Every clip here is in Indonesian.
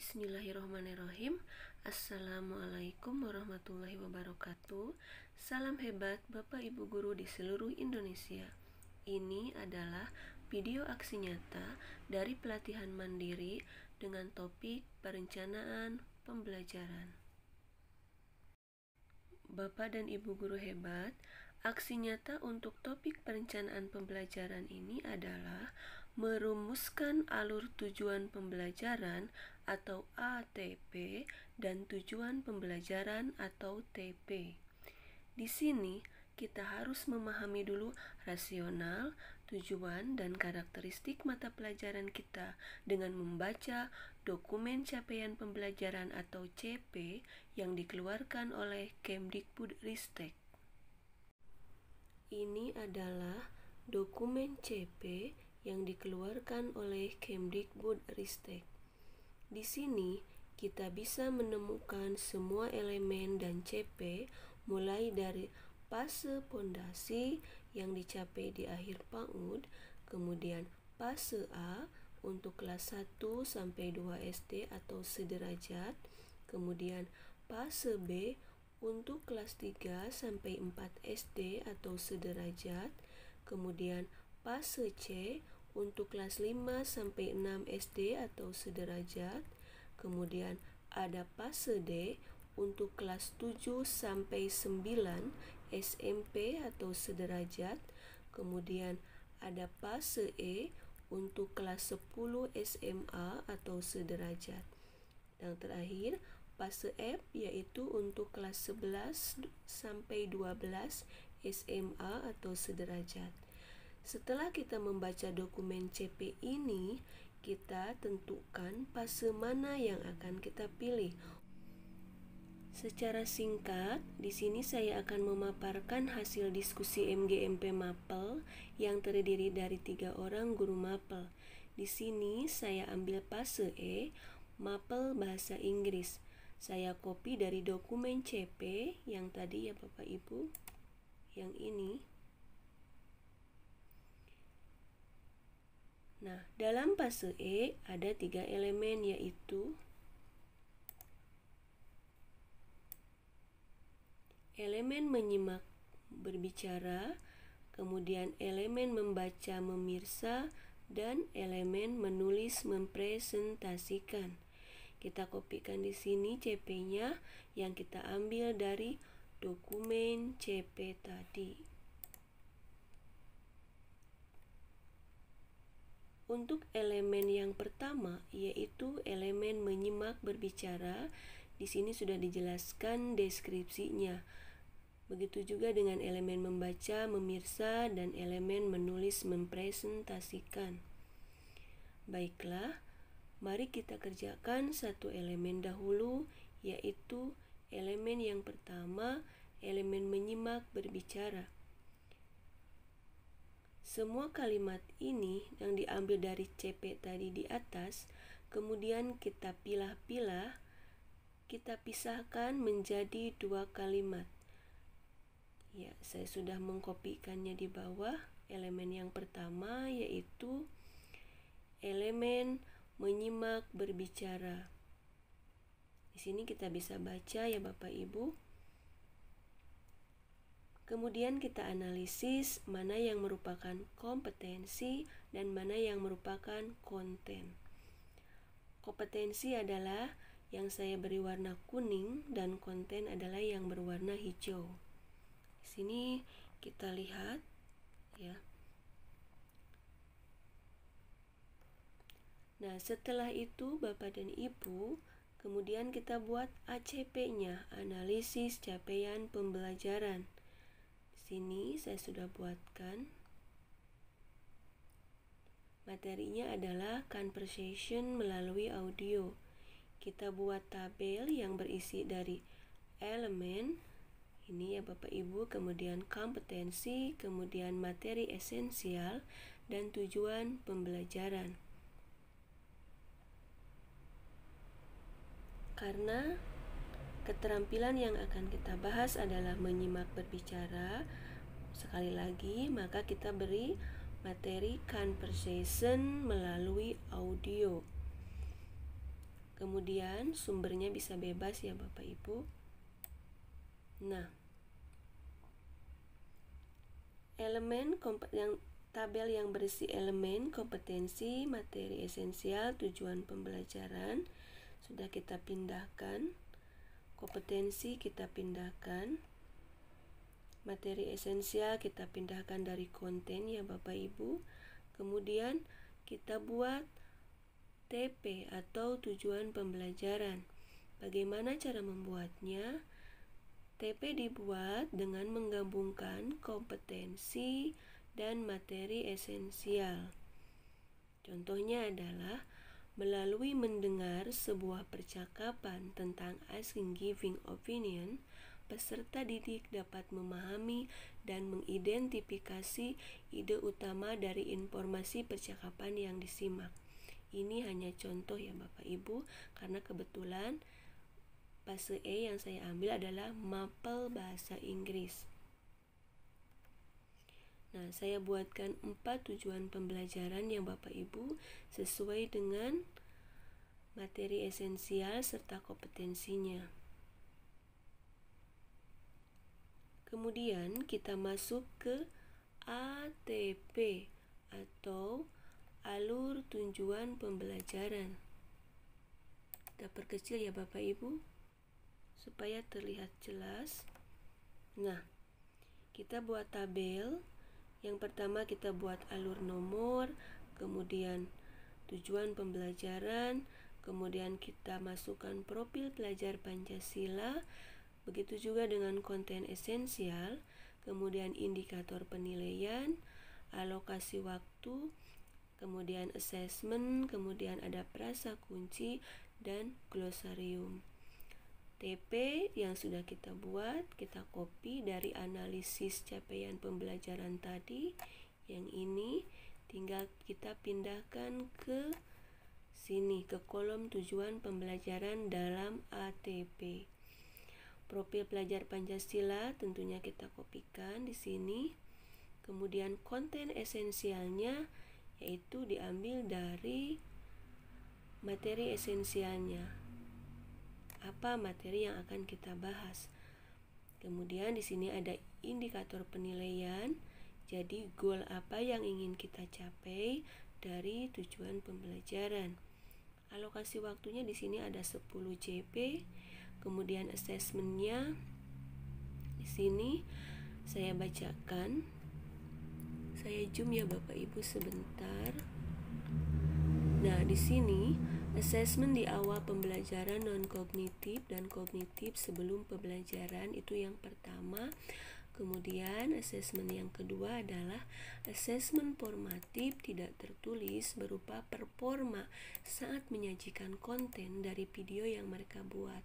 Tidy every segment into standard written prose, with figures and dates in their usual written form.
Bismillahirrahmanirrahim. Assalamualaikum warahmatullahi wabarakatuh. Salam hebat Bapak Ibu Guru di seluruh Indonesia. Ini adalah video aksi nyata dari pelatihan mandiri dengan topik perencanaan pembelajaran. Bapak dan Ibu Guru hebat, aksi nyata untuk topik perencanaan pembelajaran ini adalah merumuskan alur tujuan pembelajaran atau ATP dan tujuan pembelajaran atau TP. Di sini kita harus memahami dulu rasional, tujuan, dan karakteristik mata pelajaran kita dengan membaca dokumen capaian pembelajaran atau CP yang dikeluarkan oleh Kemdikbudristek. Ini adalah dokumen CP yang dikeluarkan oleh Kemdikbudristek. Di sini kita bisa menemukan semua elemen dan CP mulai dari fase pondasi yang dicapai di akhir PAUD, kemudian fase A untuk kelas 1 sampai 2 SD atau sederajat, kemudian fase B untuk kelas 3 sampai 4 SD atau sederajat, kemudian fase C untuk kelas 5 sampai 6 SD atau sederajat, kemudian ada fase D untuk kelas 7 sampai 9 SMP atau sederajat, kemudian ada fase E untuk kelas 10 SMA atau sederajat. Dan terakhir, fase F yaitu untuk kelas 11 sampai 12 SMA atau sederajat. Setelah kita membaca dokumen CP ini, kita tentukan fase mana yang akan kita pilih. Secara singkat, di sini saya akan memaparkan hasil diskusi MGMP Mapel yang terdiri dari 3 orang guru Mapel. Di sini saya ambil fase E, Mapel Bahasa Inggris. Saya copy dari dokumen CP yang tadi ya Bapak Ibu, yang ini. Nah, dalam fase E ada 3 elemen, yaitu elemen menyimak berbicara, kemudian elemen membaca memirsa, dan elemen menulis mempresentasikan. Kita kopikan di sini CP-nya yang kita ambil dari dokumen CP tadi. Untuk elemen yang pertama, yaitu elemen menyimak berbicara, di sini sudah dijelaskan deskripsinya. Begitu juga dengan elemen membaca, memirsa, dan elemen menulis mempresentasikan. Baiklah, mari kita kerjakan satu elemen dahulu, yaitu elemen yang pertama, elemen menyimak berbicara. Semua kalimat ini yang diambil dari CP tadi di atas, kemudian kita pilah-pilah, kita pisahkan menjadi 2 kalimat. Ya, saya sudah mengkopikannya di bawah. Elemen yang pertama yaitu elemen menyimak berbicara. Di sini kita bisa baca ya Bapak Ibu. Kemudian kita analisis mana yang merupakan kompetensi dan mana yang merupakan konten. Kompetensi adalah yang saya beri warna kuning dan konten adalah yang berwarna hijau. Di sini kita lihat ya. Nah, setelah itu Bapak dan Ibu, kemudian kita buat ACP-nya, analisis capaian pembelajaran. Sini saya sudah buatkan. Materinya adalah conversation melalui audio. Kita buat tabel yang berisi dari elemen, ini ya Bapak Ibu, kemudian kompetensi, kemudian materi esensial, dan tujuan pembelajaran. Karena keterampilan yang akan kita bahas adalah menyimak berbicara, sekali lagi maka kita beri materi conversation melalui audio. Kemudian sumbernya bisa bebas ya Bapak Ibu. Nah, tabel yang berisi elemen, kompetensi, materi esensial, tujuan pembelajaran sudah kita pindahkan. Kompetensi kita pindahkan. Materi esensial kita pindahkan dari konten ya Bapak Ibu. Kemudian kita buat TP atau tujuan pembelajaran. Bagaimana cara membuatnya? TP dibuat dengan menggabungkan kompetensi dan materi esensial. Contohnya adalah melalui mendengar sebuah percakapan tentang asking giving opinion, peserta didik dapat memahami dan mengidentifikasi ide utama dari informasi percakapan yang disimak. Ini hanya contoh ya Bapak Ibu, karena kebetulan fase E yang saya ambil adalah mapel bahasa Inggris. Nah, saya buatkan 4 tujuan pembelajaran yang Bapak Ibu sesuai dengan materi esensial serta kompetensinya. Kemudian kita masuk ke ATP atau alur tujuan pembelajaran. Kita perkecil ya Bapak Ibu supaya terlihat jelas. Nah, kita buat tabel. Yang pertama kita buat alur nomor, kemudian tujuan pembelajaran, kemudian kita masukkan profil pelajar Pancasila, begitu juga dengan konten esensial, kemudian indikator penilaian, alokasi waktu, kemudian assessment, kemudian ada frasa kunci dan glosarium. TP yang sudah kita buat, kita copy dari analisis capaian pembelajaran tadi. Yang ini tinggal kita pindahkan ke sini, ke kolom tujuan pembelajaran dalam ATP. Profil pelajar Pancasila tentunya kita kopikan di sini. Kemudian konten esensialnya yaitu diambil dari materi esensialnya. Apa materi yang akan kita bahas? Kemudian di sini ada indikator penilaian. Jadi goal apa yang ingin kita capai dari tujuan pembelajaran. Alokasi waktunya di sini ada 10 JP. Kemudian assessmentnya di sini saya bacakan. Saya zoom ya Bapak Ibu sebentar. Nah, di sini assessment di awal pembelajaran non-kognitif dan kognitif sebelum pembelajaran itu yang pertama. Kemudian assessment yang kedua adalah assessment formatif tidak tertulis berupa performa saat menyajikan konten dari video yang mereka buat.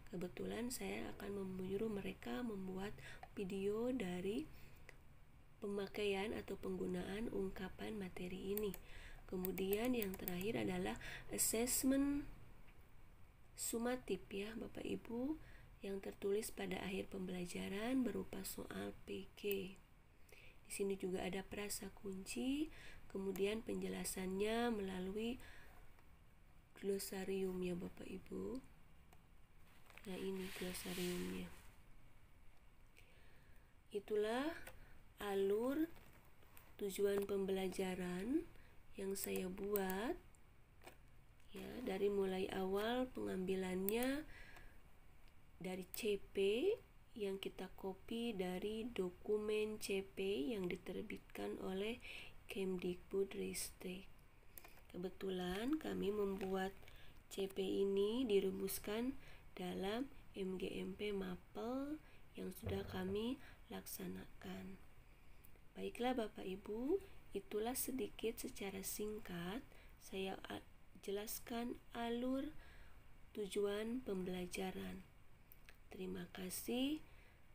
Kebetulan saya akan menyuruh mereka membuat video dari pemakaian atau penggunaan ungkapan materi ini. Kemudian yang terakhir adalah assessment sumatif ya Bapak Ibu, yang tertulis pada akhir pembelajaran berupa soal PG. Di sini juga ada frasa kunci, kemudian penjelasannya melalui glosarium ya Bapak Ibu. Nah, ini glosariumnya. Itulah alur tujuan pembelajaran yang saya buat ya, dari mulai awal pengambilannya dari CP yang kita copy dari dokumen CP yang diterbitkan oleh Kemdikbudristek. Kebetulan kami membuat CP ini dirumuskan dalam MGMP Mapel yang sudah kami laksanakan. Baiklah Bapak Ibu, itulah sedikit secara singkat saya jelaskan alur tujuan pembelajaran. Terima kasih.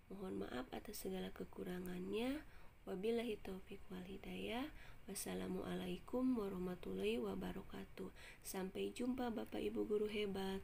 Mohon maaf atas segala kekurangannya. Wabillahi taufiq wal hidayah. Wassalamualaikum warahmatullahi wabarakatuh. Sampai jumpa Bapak Ibu guru hebat.